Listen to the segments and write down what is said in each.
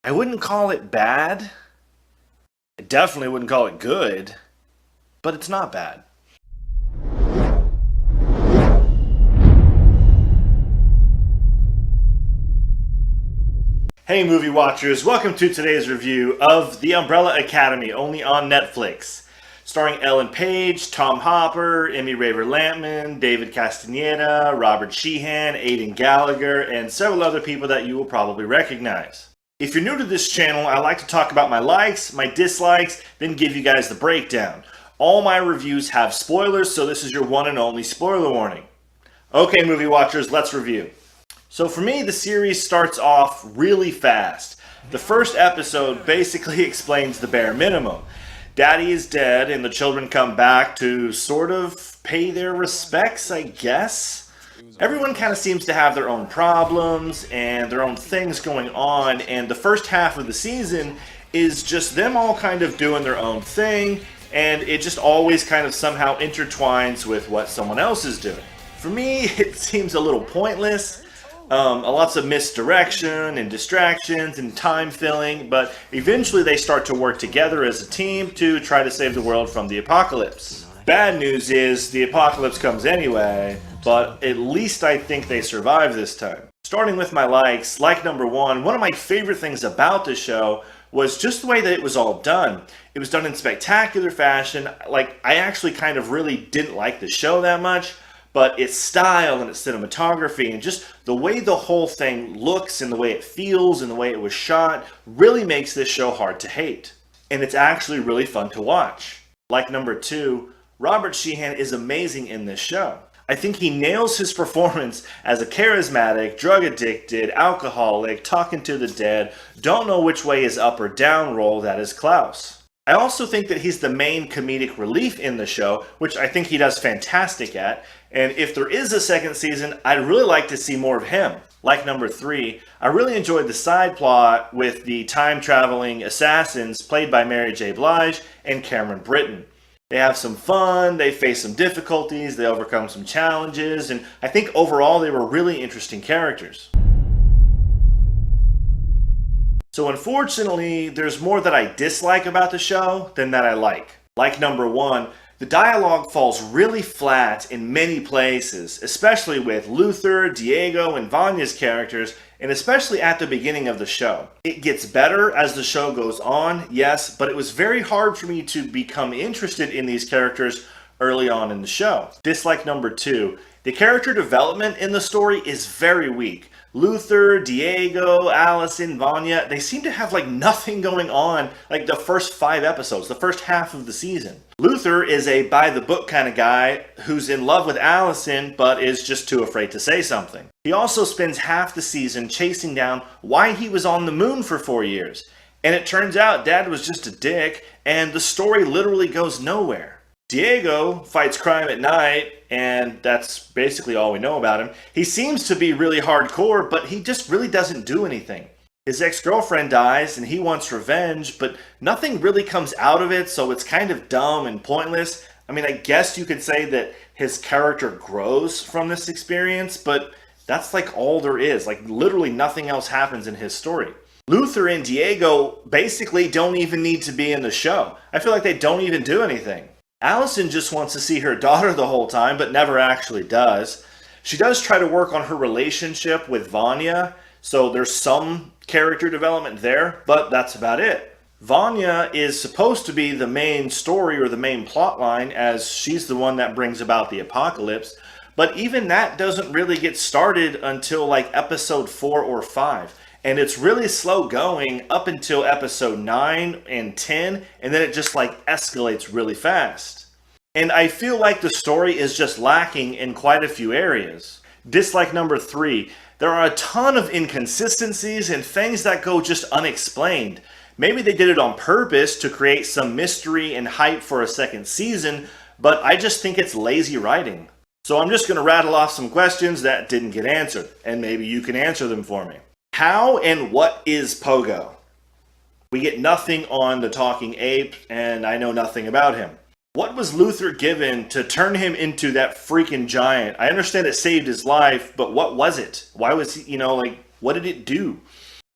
I wouldn't call it bad. I definitely wouldn't call it good, but it's not bad. Hey, movie watchers, welcome to today's review of The Umbrella Academy, only on Netflix. Starring Ellen Page, Tom Hopper, Emmy Raver Lampman, David Castaneda, Robert Sheehan, Aidan Gallagher, and several other people that you will probably recognize. If you're new to this channel, I like to talk about my likes, my dislikes, then give you guys the breakdown. All my reviews have spoilers, so this is your one and only spoiler warning. Okay, movie watchers, let's review. So for me, the series starts off really fast. The first episode basically explains the bare minimum. Daddy is dead and the children come back to sort of pay their respects, I guess. Everyone kind of seems to have their own problems and their own things going on, and the first half of the season is just them all kind of doing their own thing, and it just always kind of somehow intertwines with what someone else is doing. For me, it seems a little pointless. Lots of misdirection and distractions and time filling, but eventually they start to work together as a team to try to save the world from the apocalypse. Bad news is the apocalypse comes anyway, but at least I think they survive this time. Starting with my likes, like number one of my favorite things about the show was just the way that it was all done. It was done in spectacular fashion. Like, I actually kind of really didn't like the show that much, but its style and its cinematography and just the way the whole thing looks and the way it feels and the way it was shot really makes this show hard to hate. And it's actually really fun to watch. Like number two, Robert Sheehan is amazing in this show. I think he nails his performance as a charismatic, drug-addicted, alcoholic, talking to the dead, don't know which way is up or down role that is Klaus. I also think that he's the main comedic relief in the show, which I think he does fantastic at, and if there is a second season, I'd really like to see more of him. Like number three, I really enjoyed the side plot with the time-traveling assassins played by Mary J. Blige and Cameron Britton. They have some fun, they face some difficulties, they overcome some challenges, and I think overall they were really interesting characters. So unfortunately, there's more that I dislike about the show than that I like. Like number one, the dialogue falls really flat in many places, especially with Luther, Diego, and Vanya's characters, and especially at the beginning of the show. It gets better as the show goes on, yes, but it was very hard for me to become interested in these characters early on in the show. Dislike number two, the character development in the story is very weak. Luther, Diego, Allison, Vanya, they seem to have like nothing going on like the first 5 episodes, the first half of the season. Luther is a by-the-book kind of guy who's in love with Allison but is just too afraid to say something. He also spends half the season chasing down why he was on the moon for 4 years. And it turns out Dad was just a dick and the story literally goes nowhere. Diego fights crime at night, and that's basically all we know about him. He seems to be really hardcore, but he just really doesn't do anything. His ex-girlfriend dies, and he wants revenge, but nothing really comes out of it, so it's kind of dumb and pointless. I mean, I guess you could say that his character grows from this experience, but that's like all there is. Like, literally nothing else happens in his story. Luther and Diego basically don't even need to be in the show. I feel like they don't even do anything. Allison just wants to see her daughter the whole time, but never actually does. She does try to work on her relationship with Vanya, so there's some character development there, but that's about it. Vanya is supposed to be the main story or the main plot line, as she's the one that brings about the apocalypse, but even that doesn't really get started until like episode 4 or 5. And it's really slow going up until episode 9 and 10, and then it just like escalates really fast. And I feel like the story is just lacking in quite a few areas. Dislike number 3, there are a ton of inconsistencies and things that go just unexplained. Maybe they did it on purpose to create some mystery and hype for a second season, but I just think it's lazy writing. So I'm just going to rattle off some questions that didn't get answered, and maybe you can answer them for me. How and what is Pogo? We get nothing on the talking ape, and I know nothing about him. What was Luther given to turn him into that freaking giant? I understand it saved his life, but what was it? Why was he, what did it do?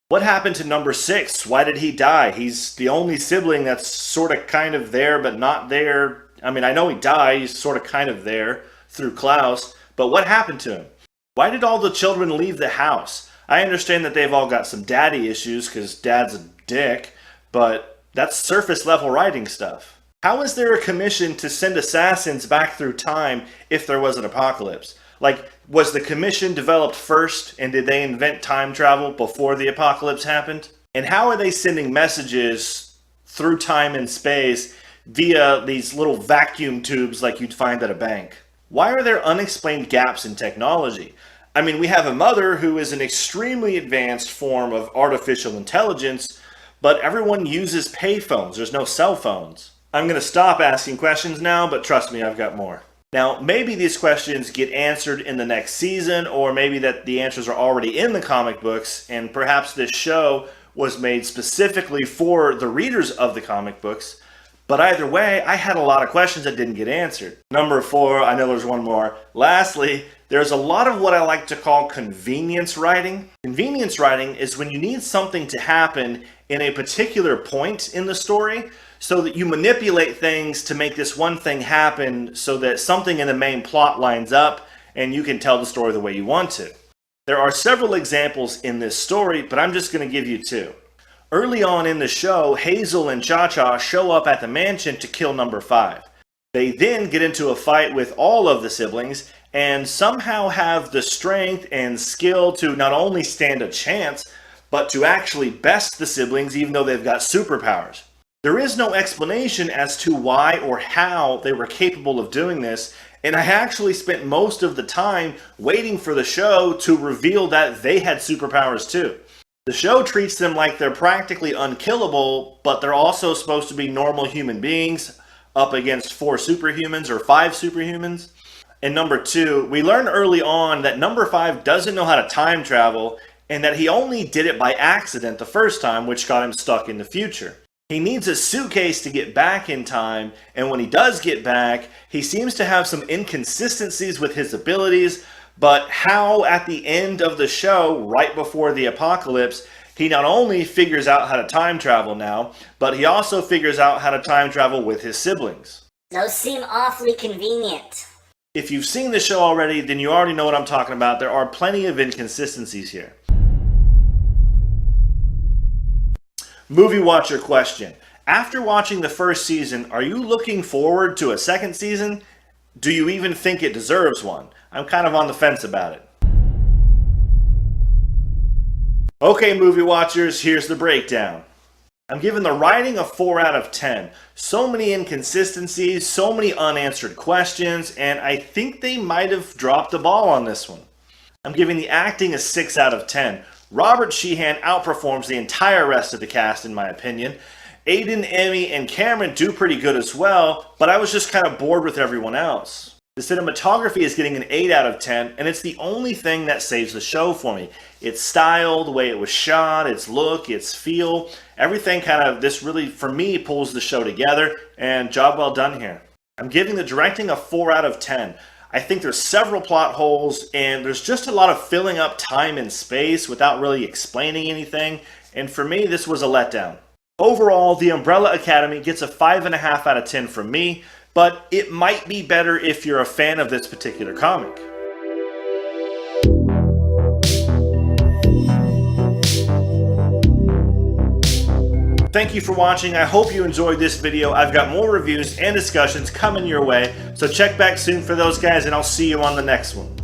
What happened to number 6? Why did he die? He's the only sibling that's sort of kind of there, but not there. I mean, I know he died. He's sort of kind of there through Klaus. But what happened to him? Why did all the children leave the house? I understand that they've all got some daddy issues because dad's a dick, but that's surface level writing stuff. How is there a commission to send assassins back through time if there was an apocalypse? Like, was the commission developed first, and did they invent time travel before the apocalypse happened? And how are they sending messages through time and space via these little vacuum tubes like you'd find at a bank? Why are there unexplained gaps in technology? I mean, we have a mother who is an extremely advanced form of artificial intelligence, but everyone uses payphones. There's no cell phones. I'm going to stop asking questions now, but trust me, I've got more. Now, maybe these questions get answered in the next season, or maybe that the answers are already in the comic books, and perhaps this show was made specifically for the readers of the comic books. But either way, I had a lot of questions that didn't get answered. Number 4, I know there's one more. Lastly, there's a lot of what I like to call convenience writing. Convenience writing is when you need something to happen in a particular point in the story, so that you manipulate things to make this one thing happen so that something in the main plot lines up and you can tell the story the way you want to. There are several examples in this story, but I'm just going to give you 2. Early on in the show, Hazel and Cha-Cha show up at the mansion to kill number 5. They then get into a fight with all of the siblings and somehow have the strength and skill to not only stand a chance, but to actually best the siblings even though they've got superpowers. There is no explanation as to why or how they were capable of doing this, and I actually spent most of the time waiting for the show to reveal that they had superpowers too. The show treats them like they're practically unkillable, but they're also supposed to be normal human beings up against 4 superhumans or 5 superhumans. And number 2, we learn early on that number 5 doesn't know how to time travel, and that he only did it by accident the first time, which got him stuck in the future. He needs a suitcase to get back in time, and when he does get back, he seems to have some inconsistencies with his abilities, but how at the end of the show, right before the apocalypse, he not only figures out how to time travel now, but he also figures out how to time travel with his siblings. Those seem awfully convenient. If you've seen the show already, then you already know what I'm talking about. There are plenty of inconsistencies here. Movie watcher question. After watching the first season, are you looking forward to a second season? Do you even think it deserves one? I'm kind of on the fence about it. Okay, movie watchers, here's the breakdown. I'm giving the writing a 4 out of 10. So many inconsistencies, so many unanswered questions, and I think they might have dropped the ball on this one. I'm giving the acting a 6 out of 10. Robert Sheehan outperforms the entire rest of the cast in my opinion. Aiden, Emmy, and Cameron do pretty good as well, but I was just kind of bored with everyone else. The cinematography is getting an 8 out of 10, and it's the only thing that saves the show for me. Its style, the way it was shot, its look, its feel, everything kind of, this really, for me, pulls the show together, and job well done here. I'm giving the directing a 4 out of 10. I think there's several plot holes, and there's just a lot of filling up time and space without really explaining anything, and for me, this was a letdown. Overall, The Umbrella Academy gets a 5.5 out of 10 from me, but it might be better if you're a fan of this particular comic. Thank you for watching. I hope you enjoyed this video. I've got more reviews and discussions coming your way, so check back soon for those guys, and I'll see you on the next one.